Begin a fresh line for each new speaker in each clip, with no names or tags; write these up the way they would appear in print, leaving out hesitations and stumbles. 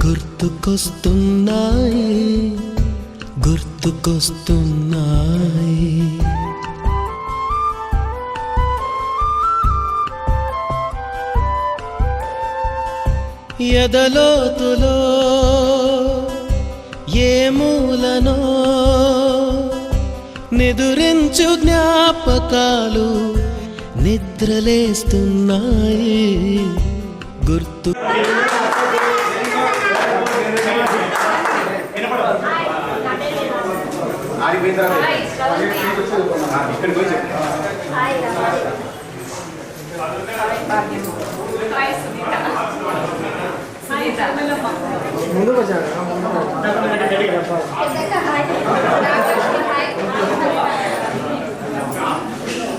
గుర్తుకొస్తున్నాయి గుర్తుకొస్తున్నాయి ఎదలోతులో ఏ మూలనో నిదురించు జ్ఞాపకాలు నిద్రలేస్తున్నాయి గుర్తు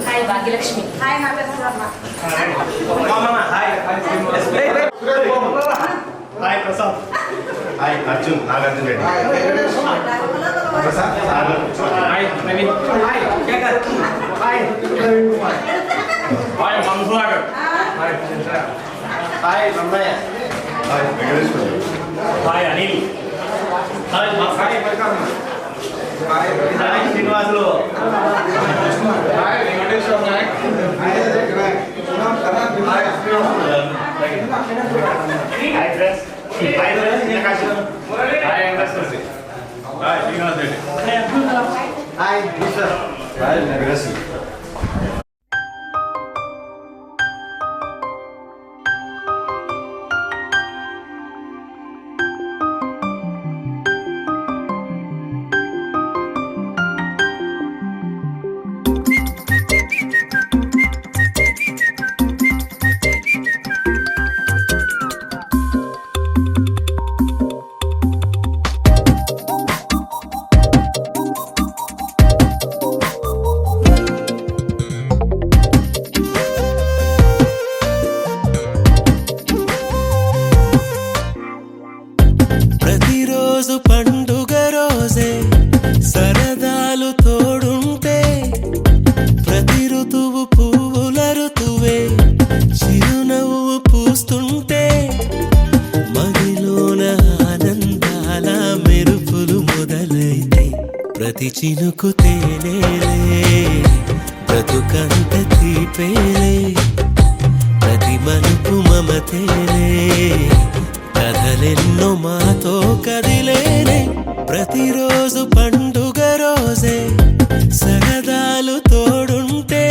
हाय भाग्यलक्ष्मी हाय
हाय प्रसाद हाय अर्जुन नागार्जुन रेड्डी प्रसाद हाय नवीन हाय क्या कर हाय हाय मंगलागर हाय हाय रमणय hi Venkateshwar hi Anil hi hi hi hi श्रीनिवासुలు hi Venkateshwar Nayak hi hi hi friends hi Prakash hi uncle hi Srinivas Reddy hi sir hi नगरसी
ప్రతిరోజు పండుగ రోజే సరదాలు తోడుంటే ప్రతి ఋతువు పువ్వుల ఋతువే చిరునవ్వు పూస్తుంటే మదిలోన ఆనందాల మెరుపులు మొదలైతే ప్రతి చినుకు తేనేలే బ్రతుకంత తీపేలే ప్రతి మలుపు మమతేలే కథలెన్నో మాతో కదిలేనే ప్రతిరోజు పండుగ రోజే సరదాలు తోడుంటే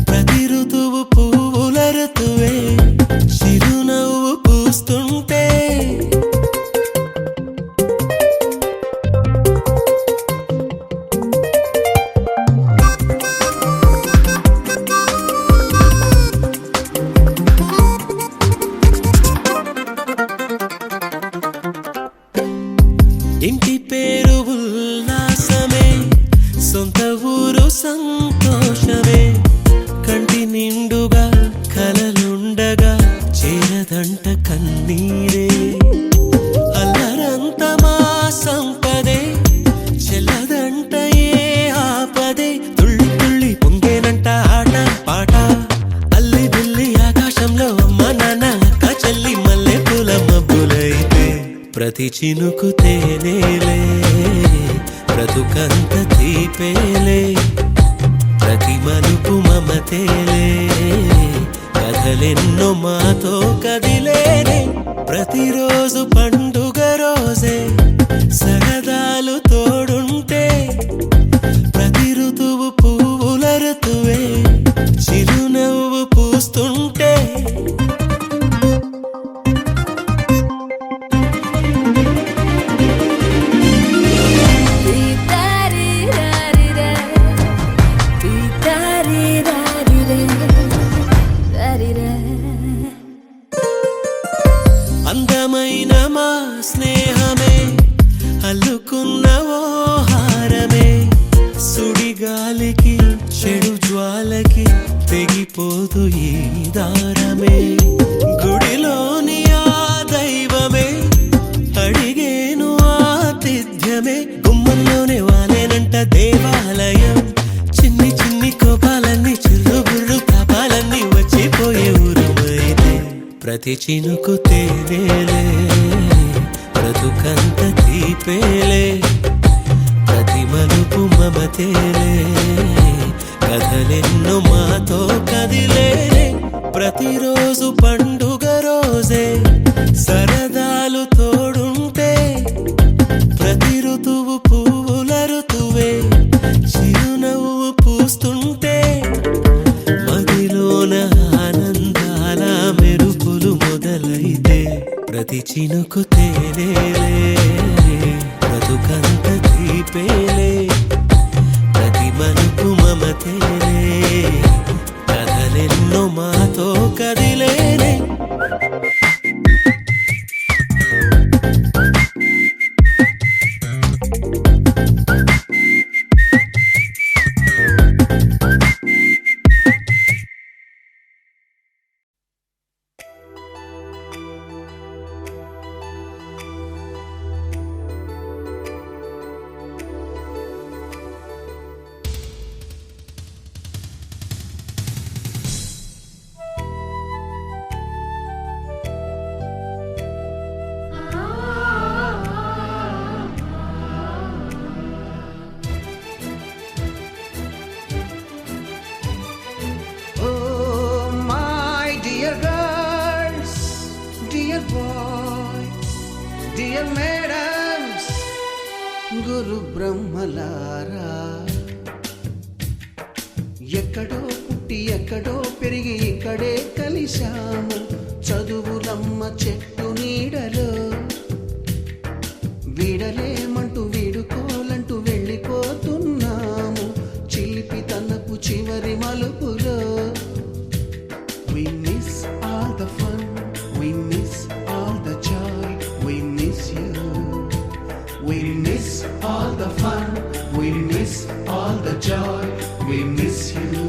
ప్రతి ఋతువు పువ్వుల ఋతువే చిరునవ్వు పూస్తుంటే ఇంటి పేరు ఉల్లాసమే సొంత ఊరు సంతోషమే కంటి నిండుగా కలలుండగా చేరదంట కన్నీరే అల్లరంత మా సంపదే చెల్లదంట ఏ ఆపదే తుళ్ళి తుళ్ళి పొంగేనంట ఆట పాట అల్లి బిల్లి ఆకాశంలో అమ్మ నాన్న అక్క చెల్లి మల్లె పూల మబ్బులైతే ప్రతి చినుకు తేనేలే బ్రతుకంత తీపేలే ప్రతి మలుపు మమతేలే కథలెన్నో మాతో కదిలేనే ప్రతిరోజు పండుగ రోజే సరదాలు తోడుంటే ప్రతి ఋతువు పువ్వుల ఋతువే చిరునవ్వు పూస్తుంటే అందమైన మా స్నేహమే అల్లుకున్న ఓ హారమే సుడిగాలికి చెడు జ్వాలకి తెగిపోదు ఈ దారమే గుడిలోని ఆ దైవమే అడిగేను ఆతిథ్యమే గుమ్మంలోనే వాలేనంట దేవాలయం చిన్ని చిన్ని కోపాలన్నీ చిర్రుబుర్రు తాపాలన్నీ వచ్చిపోయే ఊరుమైతే ప్రతి చినుకు తేనేలే బ్రతుకంత తీపేలే ప్రతి మలుపు మమతేలే కథలెన్నో మాతో కదిలేనే ప్రతిరోజు పండుగ రోజే సరదాలు తోడుంటే ప్రతి ఋతువు పువ్వుల ఋతువే చిరునవ్వు పూస్తుంటే మదిలోన ఆనందాల మెరుపులు మొదలైతే ప్రతి చినుకు తేనేలే బ్రతుకంత తీపేలే ప్రతి మలుపు మమతేలే కథలెన్నో మాతో కదిలేనే
డియర్ మేడమ్స్ గురు బ్రహ్మలారా ఎక్కడో పుట్టి ఎక్కడో పెరిగి ఇక్కడే కలిశాము చదువులమ్మ చెట్టు నీడలో వీడలేమంటూ వీడుకోలంటూ వెళ్ళిపోతున్నాము చిలిపి తనపు చివరి మలుపులో We miss all the fun, we miss all the joy, we miss you. We miss all the fun, we miss all the joy, we miss you.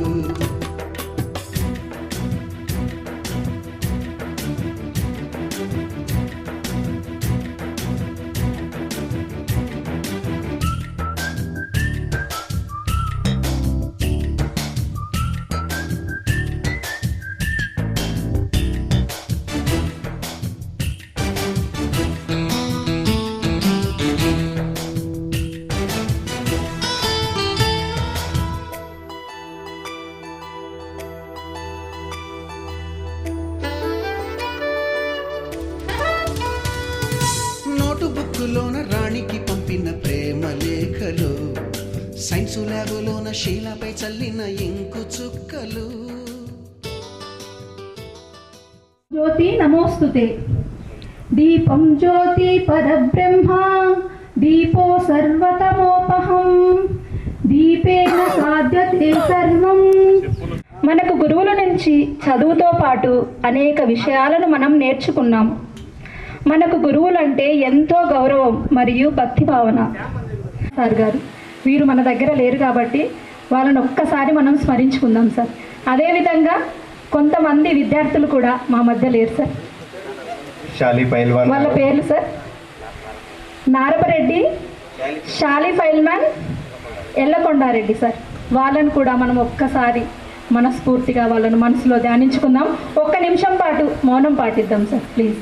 బుక్కులోన రాణికి పంపిన ప్రేమ లేఖలు సైన్సు ల్యాబులోన శీలపై చల్లిన ఇంకు చుక్కలు
జ్యోతి నమోస్తుతే దీపం జ్యోతి పరబ్రహ్మ దీపో సర్వతమోపహం దీపేన సాధ్యతే సర్వం. మనకు గురువుల నుంచి చదువుతో పాటు అనేక విషయాలను మనం నేర్చుకున్నాం. మనకు గురువులంటే ఎంతో గౌరవం మరియు భక్తి భావన. సార్ గారు వీరు మన దగ్గర లేరు కాబట్టి వాళ్ళని ఒక్కసారి మనం స్మరించుకుందాం సార్. అదేవిధంగా కొంతమంది విద్యార్థులు కూడా మా మధ్య లేరు సార్. వాళ్ళ పేర్లు సార్ నారపరెడ్డి, షాలి ఫైల్మాన్, ఎల్లకొండారెడ్డి సార్. వాళ్ళను కూడా మనం ఒక్కసారి మనస్ఫూర్తిగా వాళ్ళను మనసులో ధ్యానించుకుందాం. ఒక్క నిమిషం పాటు మౌనం పాటిద్దాం సార్ ప్లీజ్.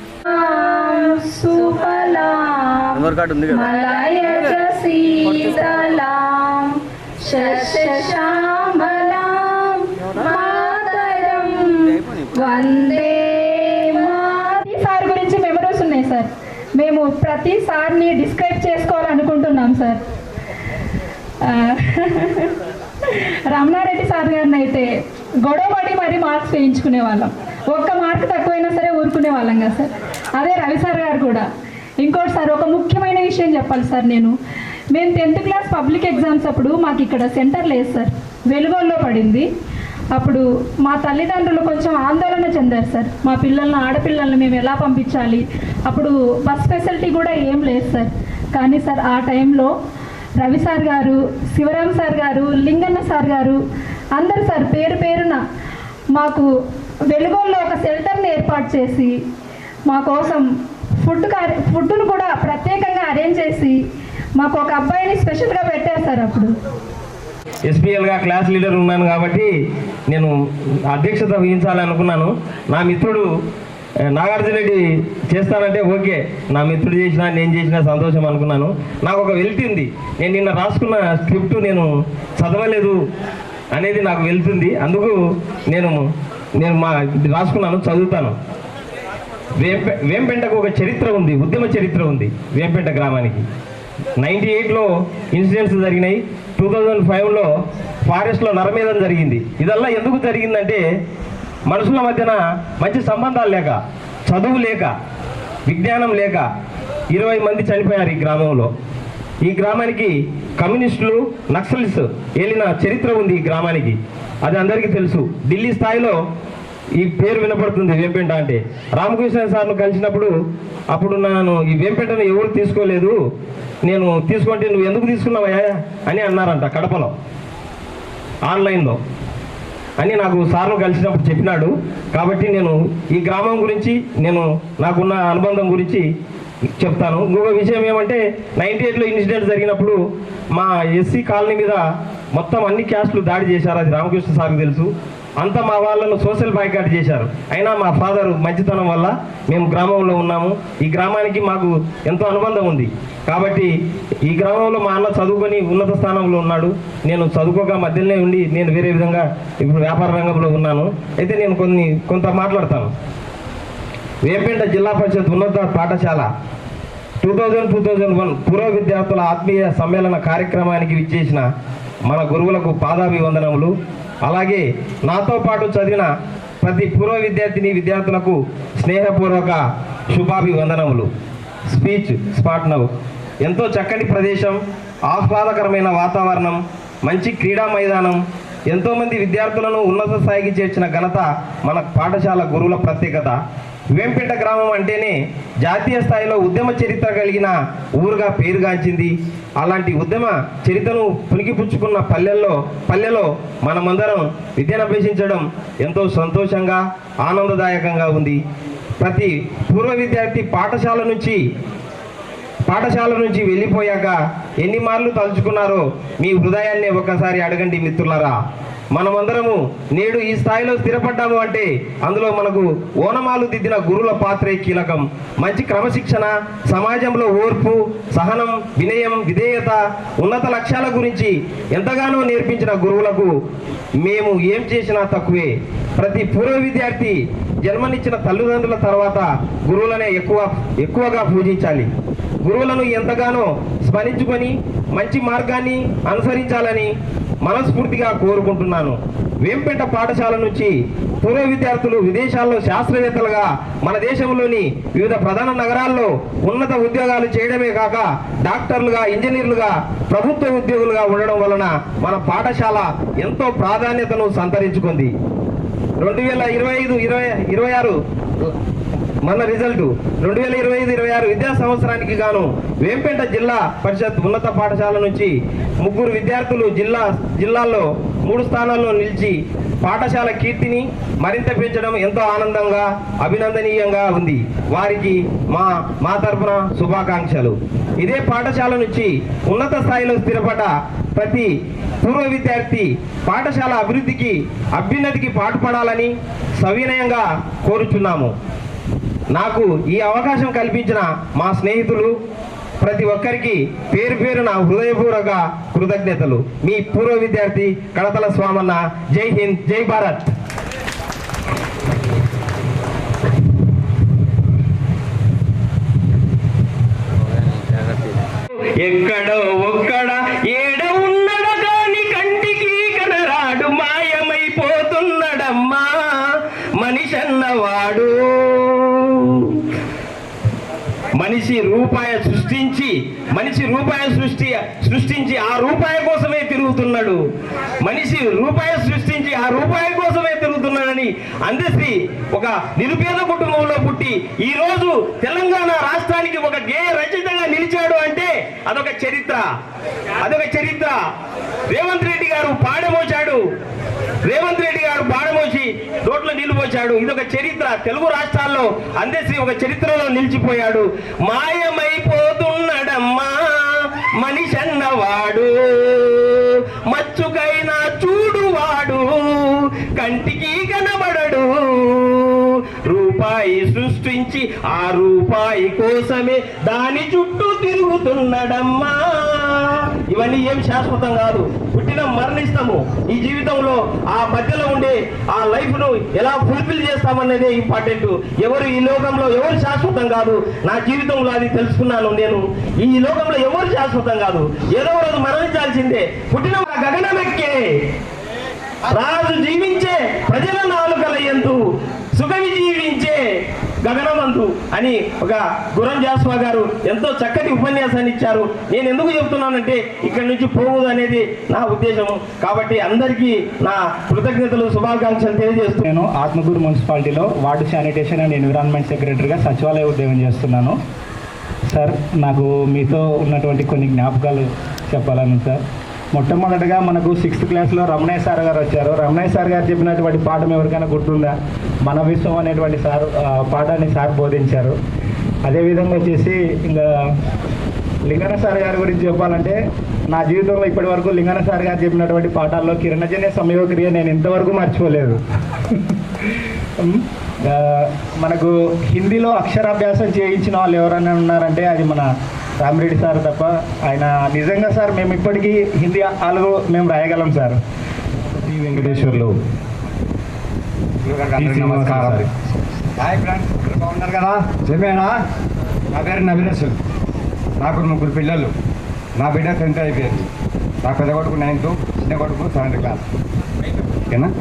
సార్ గురించి మెమరీస్ ఉన్నాయి సార్. మేము ప్రతి సార్ని డిస్క్రైబ్ చేసుకోవాలనుకుంటున్నాం సార్. రమణారెడ్డి సార్ గారిని అయితే గొడవపడి మరీ మార్క్స్ వేయించుకునే వాళ్ళం. ఒక్క మార్క్ తక్కువైనా సరే ఊరుకునే వాళ్ళం కదా సార్. అదే రవి సార్ గారు కూడా. ఇంకోటి సార్ ఒక ముఖ్యమైన విషయం చెప్పాలి సార్. మేము 10th క్లాస్ పబ్లిక్ ఎగ్జామ్స్ అప్పుడు మాకు ఇక్కడ సెంటర్ లేదు సార్, వెలుగోల్లో పడింది. అప్పుడు మా తల్లిదండ్రులు కొంచెం ఆందోళన చెందారు సార్. మా పిల్లల్ని, ఆడపిల్లల్ని మేము ఎలా పంపించాలి, అప్పుడు బస్ ఫెసిలిటీ కూడా ఏం లేదు సార్. కానీ సార్ ఆ టైంలో రవి సార్ గారు, శివరాం సార్ గారు, లింగన్న సార్ గారు అందరు సార్ పేరు పేరున మాకు వెలుగోల్లో ఒక షెల్టర్ని ఏర్పాటు చేసి మా కోసం ఫుడ్ను కూడా ప్రత్యేకంగా అరేంజ్ చేసి మాకు ఒక అబ్బాయిని స్పెషల్గా పెట్టారు సార్. అప్పుడు
ఎస్పీఎల్గా క్లాస్ లీడర్ ఉన్నాను కాబట్టి నేను అధ్యక్షత వహించాలనుకున్నాను. నా మిత్రుడు నాగార్జున రెడ్డి చేస్తానంటే ఓకే, నా మిత్రుడు చేసినా నేను చేసినా సంతోషం అనుకున్నాను. నాకు ఒక వెళ్తుంది, నేను నిన్న రాసుకున్న స్క్రిప్ట్ నేను చదవలేదు అనేది నాకు వెళ్తుంది. అందుకు నేను రాసుకున్నాను, చదువుతాను. వేంపెంటకు ఒక చరిత్ర ఉంది, ఉద్యమ చరిత్ర ఉంది. వేంపెంట గ్రామానికి 98లో ఇన్సిడెంట్స్ జరిగినాయి. 2005లో ఫారెస్ట్లో నరమేధం జరిగింది. ఇదల్లా ఎందుకు జరిగిందంటే మనుషుల మధ్యన మంచి సంబంధాలు లేక, చదువు లేక, విజ్ఞానం లేక 20 మంది చనిపోయారు ఈ గ్రామంలో. ఈ గ్రామానికి కమ్యూనిస్టులు, నక్సలిస్ ఏలిన చరిత్ర ఉంది ఈ గ్రామానికి, అది అందరికీ తెలుసు. ఢిల్లీ స్థాయిలో ఈ పేరు వినపడుతుంది వేంపెంట అంటే. రామకృష్ణ సార్ను కలిసినప్పుడు అప్పుడు నన్ను ఈ వేంపెంటను ఎవరు తీసుకోలేదు, నేను తీసుకుంటే నువ్వు ఎందుకు తీసుకున్నావయ్యా అని అన్నారంట కడపలో ఆన్లైన్లో అని నాకు సార్ను కలిసినప్పుడు చెప్పినాడు. కాబట్టి నేను ఈ గ్రామం గురించి, నాకున్న అనుబంధం గురించి చెప్తాను. ఇంకొక విషయం ఏమంటే 98లో ఇన్సిడెంట్ జరిగినప్పుడు మా ఎస్సీ కాలనీ మీద మొత్తం అన్ని క్యాస్టులు దాడి చేశారు, అది రామకృష్ణ సార్కి తెలుసు. అంతా మా వాళ్ళను సోషల్ బాయ్కాట్ చేశారు. అయినా మా ఫాదర్ మంచితనం వల్ల మేము గ్రామంలో ఉన్నాము. ఈ గ్రామానికి మాకు ఎంతో అనుబంధం ఉంది. కాబట్టి ఈ గ్రామంలో మా అన్న చదువుకొని ఉన్నత స్థానంలో ఉన్నాడు. నేను చదువుకోక మధ్యలోనే ఉండి నేను వేరే విధంగా ఇప్పుడు వ్యాపార రంగంలో ఉన్నాను. అయితే నేను కొంత మాట్లాడతాను. వేంపెంట జిల్లా పరిషత్ ఉన్నత పాఠశాల 2000-2001 పూర్వ విద్యార్థుల ఆత్మీయ సమ్మేళన కార్యక్రమానికి విచ్చేసిన మన గురువులకు పాదాభివందనములు. అలాగే నాతో పాటు చదివిన ప్రతి పూర్వ విద్యార్థులకు స్నేహపూర్వక శుభాభివందనములు. Speech spot now. ఎంతో చక్కటి ప్రదేశం, ఆహ్లాదకరమైన వాతావరణం, మంచి క్రీడా మైదానం, ఎంతోమంది విద్యార్థులను ఉన్నత స్థాయికి చేర్చిన ఘనత మన పాఠశాల గురువుల ప్రత్యేకత. వేంపెంట గ్రామం అంటేనే జాతీయ స్థాయిలో ఉద్యమ చరిత్ర కలిగిన ఊరుగా పేరుగాంచింది. అలాంటి ఉద్యమ చరిత్రను పుణికిపుచ్చుకున్న పల్లెలో మనమందరం విద్యను అభ్యసించడం ఎంతో సంతోషంగా, ఆనందదాయకంగా ఉంది. ప్రతి పూర్వ విద్యార్థి పాఠశాల నుంచి వెళ్ళిపోయాక ఎన్ని మార్లు తలుచుకున్నారో మీ హృదయాన్ని ఒకసారి అడగండి మిత్రులారా. మనమందరము నేడు ఈ స్థాయిలో స్థిరపడ్డాము అంటే అందులో మనకు ఓనమాలు దిద్దిన గురువుల పాత్రే కీలకం. మంచి క్రమశిక్షణ, సమాజంలో ఓర్పు, సహనం, వినయం, విధేయత, ఉన్నత లక్ష్యాల గురించి ఎంతగానో నేర్పించిన గురువులకు మేము ఏం చేసినా తక్కువే. ప్రతి పూర్వ విద్యార్థి జన్మనిచ్చిన తల్లిదండ్రుల తర్వాత గురువులనే ఎక్కువగా పూజించాలి. గురువులను ఎంతగానో స్మరించుకొని మంచి మార్గాన్ని అనుసరించాలని మనస్ఫూర్తిగా కోరుకుంటున్నాను. వేంపెంట పాఠశాల నుంచి పూర్వ విద్యార్థులు విదేశాల్లో శాస్త్రవేత్తలుగా, మన దేశంలోని వివిధ ప్రధాన నగరాల్లో ఉన్నత ఉద్యోగాలు చేయడమే కాక డాక్టర్లుగా, ఇంజనీర్లుగా, ప్రభుత్వ ఉద్యోగులుగా ఉండడం వలన మన పాఠశాల ఎంతో ప్రాధాన్యతను సంతరించుకుంది. 2025-26 మన రిజల్ట్ 2025-26 విద్యా సంవత్సరానికి గాను వేంపెంట జిల్లా పరిషత్ ఉన్నత పాఠశాల నుంచి 3 విద్యార్థులు జిల్లాల్లో 3 స్థానాల్లో నిలిచి పాఠశాల కీర్తిని మరింత పెంచడం ఎంతో ఆనందంగా, అభినందనీయంగా ఉంది. వారికి మా తరపున శుభాకాంక్షలు. ఇదే పాఠశాల నుంచి ఉన్నత స్థాయిలో స్థిరపడ్డ ప్రతి పూర్వ విద్యార్థి పాఠశాల అభ్యున్నతికి పాటుపడాలని సవినయంగా కోరుచున్నాము. నాకు ఈ అవకాశం కల్పించిన మా స్నేహితులు ప్రతి ఒక్కరికి పేరు పేరున హృదయపూర్వక కృతజ్ఞతలు. మీ పూర్వ విద్యార్థి కడతల స్వామన్న. జై హింద్, జై భారత్. ఎక్కడో ఒక్కడ ఏడ ఉన్నడ కాని కంటికి కనరాడు, మాయమైపోతున్నడమ్మా మనిషన్నవాడు. మనిషి రూపాయి సృష్టించి ఆ రూపాయి కోసమే తిరుగుతున్నాడు. మనిషి రూపాయి సృష్టించి ఆ రూపాయి కోసమే తిరుగుతున్నాడని అందశ్రీ ఒక నిరుపేద కుటుంబంలో పుట్టి ఈ రోజు తెలంగాణ రాష్ట్రానికి ఒక గేయ రచయితగా నిలిచాడు అంటే అదొక చరిత్ర. రేవంత్ రెడ్డి గారు పాడమోసి రోడ్లో నీళ్లు పోశాడు. ఇదొక చరిత్ర. తెలుగు రాష్ట్రాల్లో అందశ్రీ ఒక చరిత్రలో నిలిచిపోయాడు. మాయమైపోతున్నాడమ్మా మనిషన్నవాడు, మచ్చుకైనా చూడువాడు, కంటికి కనబడడు, రూప రూపాయి సృష్టించి ఆ రూపాయి కోసమే దాని చుట్టూ తిరుగుతున్నాడమ్మా. ఇవన్నీ ఏం శాశ్వతం కాదు, పుట్టిన మరణిస్తాము. ఈ జీవితంలో ఆ మధ్యలో ఉండే ఆ లైఫ్ ను ఎలా ఫుల్ఫిల్ చేస్తామనేదే ఇంపార్టెంట్. ఎవరు ఈ లోకంలో ఎవరు శాశ్వతం కాదు. నా జీవితంలో అది తెలుసుకున్నాను నేను. ఈ లోకంలో ఎవరు శాశ్వతం కాదు, ఏదో రోజు మరణించాల్సిందే. పుట్టిన గగనమెక్కే రాజు జీవించే ప్రజల నాలుకల యందు సుఖవి జీవించే గగనమందు అని ఒక గురం జాస్వా గారు ఎంతో చక్కటి ఉపన్యాసాన్ని ఇచ్చారు. నేను ఎందుకు చెప్తున్నానంటే ఇక్కడి నుంచి పోవద్దు అనేది నా ఉద్దేశం. కాబట్టి అందరికీ నా కృతజ్ఞతలు, శుభాకాంక్షలు తెలియజేస్తూ
నేను ఆత్మకూరు మున్సిపాలిటీలో వార్డు శానిటేషన్ అండ్ ఎన్విరాన్మెంట్ సెక్రటరీగా సచివాలయ ఉద్యోగం చేస్తున్నాను. సార్, నాకు మీతో ఉన్నటువంటి కొన్ని జ్ఞాపకాలు చెప్పాలను సార్. మొట్టమొదటిగా మనకు 6th క్లాస్లో రమణయ్య సార్ గారు వచ్చారు. రమణయ్య సార్ గారు చెప్పినటువంటి పాఠం ఎవరికైనా గుర్తుందా? మన విశ్వం అనేటువంటి సార్ పాఠాన్ని సార్ బోధించారు. అదేవిధంగా వచ్చేసి ఇంకా లింగన్న సార్ గారి గురించి చెప్పాలంటే నా జీవితంలో ఇప్పటి వరకు లింగన్న సార్ గారు చెప్పినటువంటి పాఠాల్లో కిరణజన్య సంయోగక్రియ నేను ఇంతవరకు మర్చిపోలేదు. మనకు హిందీలో అక్షరాభ్యాసం చేయించిన వాళ్ళు ఎవరైనా ఉన్నారంటే అది మన రామిరెడ్డి సార్ తప్ప. ఆయన నిజంగా సార్ మేము ఇప్పటికీ హిందీ ఆలుగు మేము రాయగలం సార్. శ్రీ వెంకటేశ్వర్లు.
నమస్కారం. హాయ్ ఫ్రెండ్స్, బాగున్నారు కదా? చెప్పేనా? నా పేరు నవీనసుల్. నాకు 3 పిల్లలు. నా బిడ్డ 10th అయిపోయింది. నా పెద్ద కొడుకు 9th, చిన్న కొడుకు 7th క్లాస్. ఓకేనా?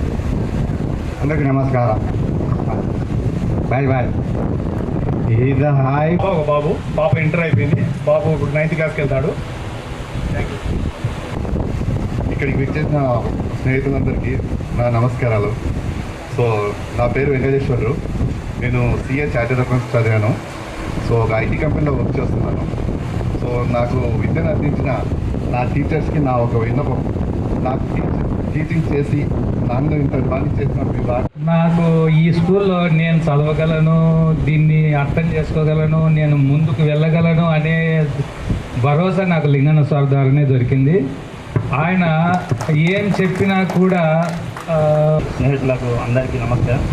అందరికీ నమస్కారం. Bye bye.
ఇది హాయ్. బాబు పాప ఇంటర్ అయిపోయింది. బాబు 9th క్లాస్కి వెళ్తాడు.
ఇక్కడికి విచ్చేసిన స్నేహితులందరికీ నా నమస్కారాలు. సో నా పేరు వెంకటేశ్వరరావు. నేను CA చార్టెడ్ అకౌంట్స్ చదివాను. సో ఒక IT కంపెనీలో వర్క్ చేస్తున్నాను. సో నాకు విద్యను అందించిన నా టీచర్స్కి నా ఒక విన్నపం, నాకు టీచింగ్ చేసి నన్ను ఇంత బాగా చేసిన
నాకు ఈ స్కూల్లో నేను చదవగలను, దీన్ని అర్థం చేసుకోగలను, నేను ముందుకు వెళ్ళగలను అనే భరోసా నాకు లింగన్న సార్ ద్వారానే దొరికింది. ఆయన ఏం చెప్పినా కూడా.
స్నేహితులకు అందరికీ నమస్కారం.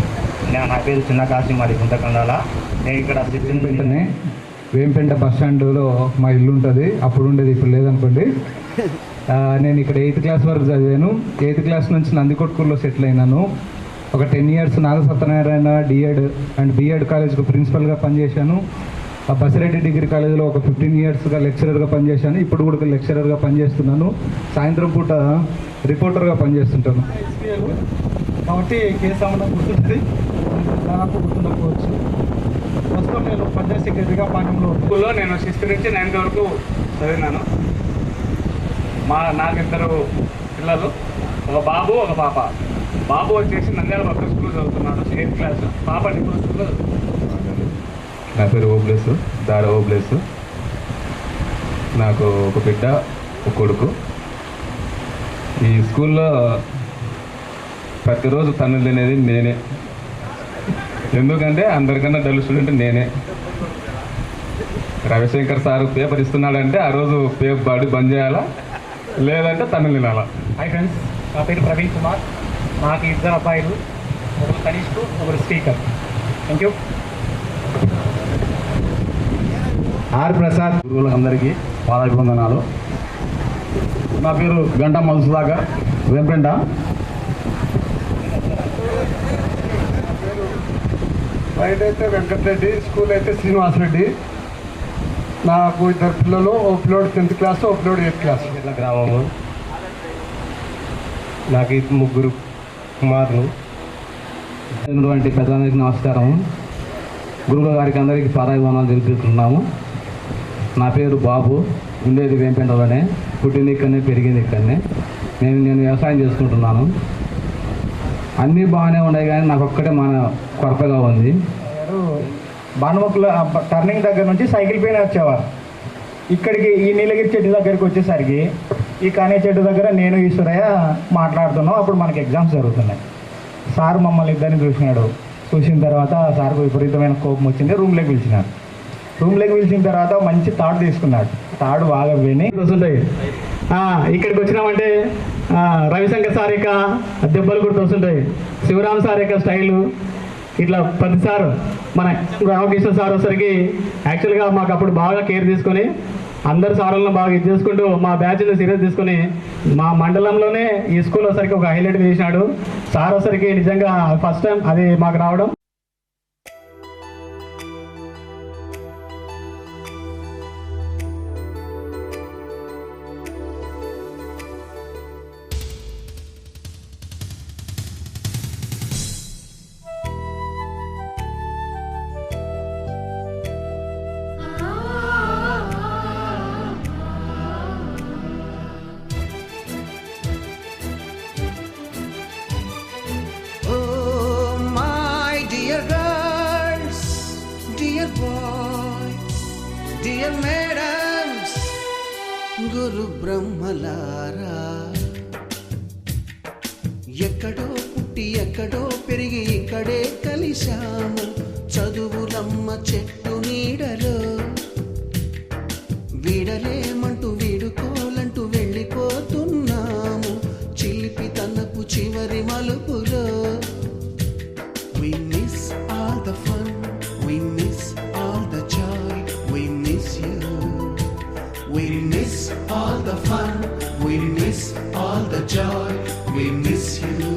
నా పేరు చిన్న కాశీ, మాది గుంటకండాల. నేను ఇక్కడ
వెంటనే వేంపేట బస్ స్టాండ్లో మా ఇల్లు ఉంటుంది. అప్పుడు ఉండేది, ఇప్పుడు లేదనుకోండి. నేను ఇక్కడ 8th క్లాస్ వరకు చదివాను. 8th క్లాస్ నుంచి నందికొట్కూరులో సెటిల్ అయినాను. ఒక 10 years Naga Satyanarayana D.Ed and B.Ed కాలేజ్కు ప్రిన్సిపల్గా పనిచేశాను. బసిరెడ్డి డిగ్రీ కాలేజీలో ఒక 15 yearsగా లెక్చరర్గా పనిచేశాను. ఇప్పుడు కూడా లెక్చరర్గా పనిచేస్తున్నాను. సాయంత్రం పూట రిపోర్టర్గా పనిచేస్తుంటాను. కాబట్టి కేసు అవ్వడం గుర్తుంటుంది, దాదాపు గుర్తుండకపోవచ్చు. ప్రస్తుతం నేను పంచాయత్ సెక్రటరీగా పాఠంలో స్కూల్లో నేను 6th నుంచి 9th వరకు చదివినాను. నాకు 2 పిల్లలు, ఒక బాబు ఒక పాప. బాబు వచ్చేసి నంద్యాల పబ్లిక్ స్కూల్ చదువుతున్నాడు, 8th క్లాస్. పాప డిగ్రీ స్కూల్లో.
నా పేరు ఓబ్లేసు, దాడ ఓబ్లేసు. నాకు ఒక బిడ్డ, ఒక కొడుకు. ఈ స్కూల్లో ప్రతిరోజు తన్నులు తినేది నేనే. ఎందుకంటే అందరికన్నా డల్ స్టూడెంట్ నేనే. రవిశంకర్ సార్ పేపర్ ఇస్తున్నాడంటే ఆ రోజు బాడీ బంద్ చేయాలా, లేదంటే తన్నులు తినాలా.
హాయ్ ఫ్రెండ్స్, నా పేరు ప్రవీణ్ కుమార్. నాకు 2 అబ్బాయిలు, ఒకరు కనిష్కు, ఒకరు speaker. Thank you.
R Prasad. గురువులందరికీ పాదాభివందనాలు. నా పేరు గంటా మధుసుధాకర్, వేంపేట.
బయట అయితే వెంకటరెడ్డి, స్కూల్ అయితే శ్రీనివాసరెడ్డి. నాకు 2 పిల్లలు, ఒక పిల్లోడు 10th క్లాస్, ఒక పిల్లోడు 8th క్లాస్.
గ్రామము. నాకు 3 కుమారులు.
పెద్దలందరికీ నమస్కారం. గురువు గారికి అందరికీ పాదాభివందనాలు తెలిపిస్తున్నాము. నా పేరు బాబు, ఉండేది వేంపేటలోనే, పుట్టింది ఇక్కడనే, పెరిగింది ఇక్కడనే. నేను వ్యవసాయం చేసుకుంటున్నాను. అన్నీ బాగానే ఉన్నాయి, కానీ నాకు ఒక్కటే మన కొరతగా ఉంది.
భానుమకుల టర్నింగ్ దగ్గర నుంచి సైకిల్ పైన వచ్చేవారు. ఇక్కడికి ఈ నీలగిరి చెట్టు దగ్గరికి వచ్చేసరికి ఈ కానే చెట్టు దగ్గర నేను ఈశ్వరయ్య మాట్లాడుతున్నాం. అప్పుడు మనకి ఎగ్జామ్స్ జరుగుతున్నాయి. సార్ మమ్మల్ని ఇద్దరిని చూసిన తర్వాత సార్కు విపరీతమైన కోపం వచ్చింది. రూమ్లోకి పిలిచినాడు. రూమ్లోకి పిలిచిన తర్వాత మంచి తాడు తీసుకున్నాడు. తాడు బాగా విని వస్తుంటాయి. ఇక్కడికి వచ్చినామంటే రవిశంకర్ సార్ యొక్క దెబ్బలు కూడా వస్తుంటాయి. శివరామ్ సార్ యొక్క స్టైలు, ఇట్లా ప్రతిసారి మన రామకృష్ణ సార్ వచ్చరికి యాక్చువల్గా మాకు అప్పుడు బాగా కేర్ తీసుకొని అందరు సార్లను బాగా ఇది చేసుకుంటూ మా బ్యాచ్ని సీరియస్ తీసుకొని మా మండలంలోనే ఈ స్కూల్ వచ్చరికి ఒక హైలైట్ చేసినాడు. సార్ వచ్చరికి నిజంగా ఫస్ట్ టైం అది మాకు రావడం.
డియర్ మేడమ్స్, గురు బ్రహ్మలారా, ఎక్కడో పుట్టి ఎక్కడో పెరిగి ఇక్కడే కలిశాము. చదువులమ్మ చెట్టు నీడలో వీడలేమంటూ వీడుకోలంటూ వెళ్ళిపోతున్నాము. చిలిపి తనపు చివరి మలుపులో we miss all the fun, we miss all the joy, we miss you. We miss all the fun, we miss all the joy, we miss you.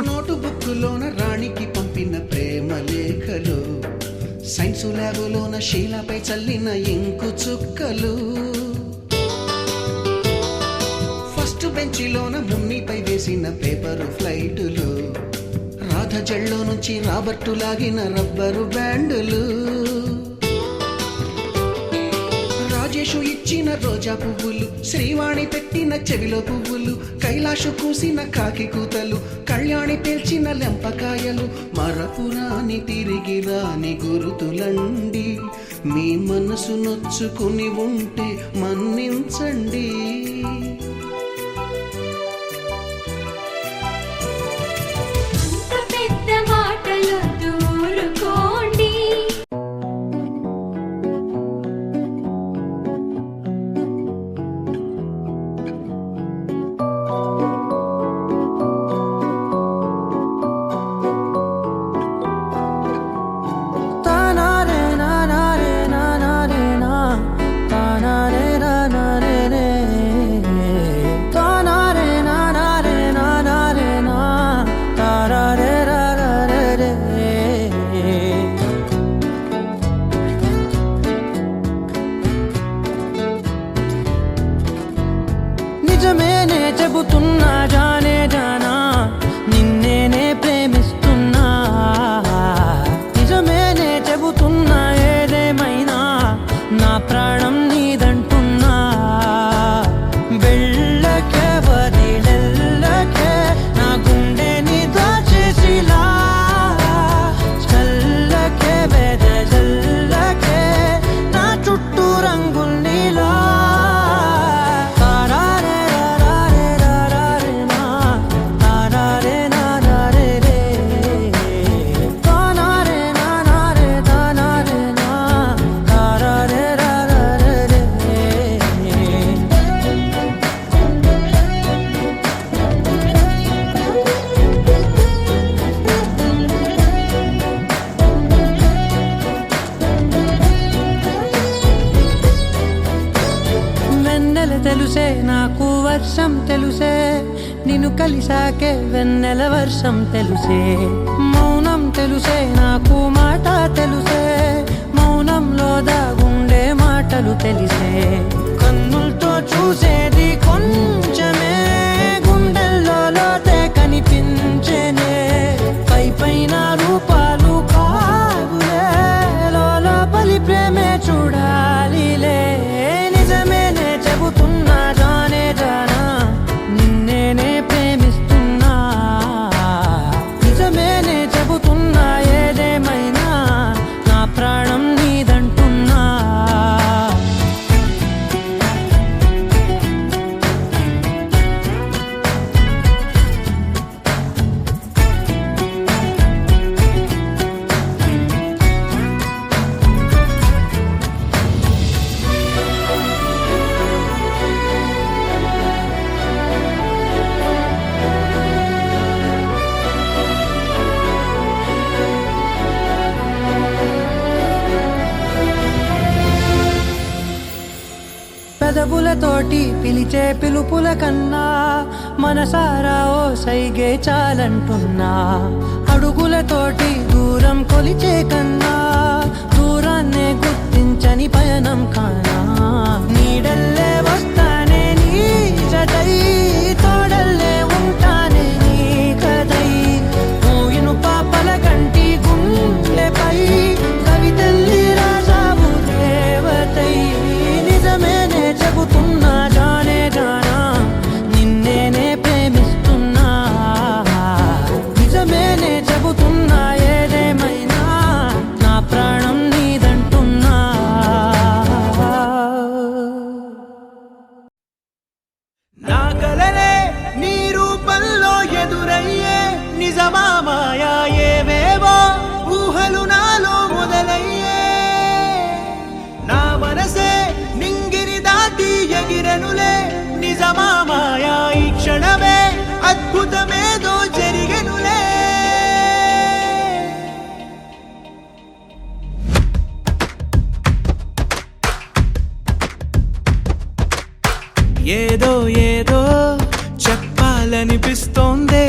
Note బుక్కులోన రాణికి పంపిన ప్రేమ లేఖలు, సైన్సు ల్యాబులోన శీలపై చల్లిన ఇంకు చుక్కలు, ఫస్ట్ బెంచిలోన మున్నిపై వేసిన పేపరు ఫ్లైటులు, రాధ జల్లో నుంచి Robert లాగిన rubber బ్యాండులు, Rajesh ఇచ్చిన రోజా పువ్వులు, శ్రీవాణి పెట్టిన చెవిలో పువ్వులు, కైలాషు కూసిన కాకి కూతలు, కళ్యాణి పేల్చిన లెంపకాయలు, మరపురాని తిరిగి రాని గురుతులండి. మీ మనసు నొచ్చుకుని ఉంటే మన్నించండి.
నిజమేనే చెబుతున్నా జానే జానా, నిన్నేనే ప్రేమిస్తున్నా. నిజమేనే చెబుతున్నా ఏదేమైనా నా ప్రాణం నీదంటున్నా. వెళ్ళకే వదిలెల్లకే నా గుండెని దాచేసిలా, చల్లకే వెదజల్లకే నా చుట్టూ రంగుల్నిలా. తెలుసే నాకు వర్షం తెలుసే, నిన్ను కలిసాకే వెన్నెల వర్షం తెలుసే. మౌనం తెలుసే నాకు మాట తెలుసే, మౌనంలో దాగుండే మాటలు తెలిసే. కన్నులతో చూసేది కొంచెమే, గుండెల్లో లోతే కనిపించేనే. పై పైన రూపాలు కాదులే, లోపలి ప్రేమే చూడాలిలే. నిజమేనే చెబుతున్నా జానే జానా, పెదవులతోటి పిలిచే పిలుపుల కన్నా మనసారా ఓ సైగే చాలంటున్నా అడుగులతోటి దూరం కొలిచే కన్నా దూరాన్నే గుర్తించని పయనం కానా నీడల్లే వస్తానే నీ జతై తోడల్లే ఉంటానే నీ కదై మూయిను పాపల కంటి గుండెపై కవితల్లి రాజావు దేవతై నిజమేనే చెబుతున్నా జానే జానా నిన్నేనే ప్రేమిస్తున్నా నిజమేనే చెబుతున్నా ఏదేమైనా నా ప్రాణం నీదంటున్నా
నా కలలే నీ రూపంలో ఎదురయ్యే నిజమా మాయా ఏవేవో ఊహలు నాలో మొదలయ్యే నా మనసే నింగిని దాటి ఎగిరనులే నిజమా మాయా ఈ క్షణమే అద్భుతమేదో జరిగెనులే ఏదో ఏదో చెప్పాలనిపిస్తోందే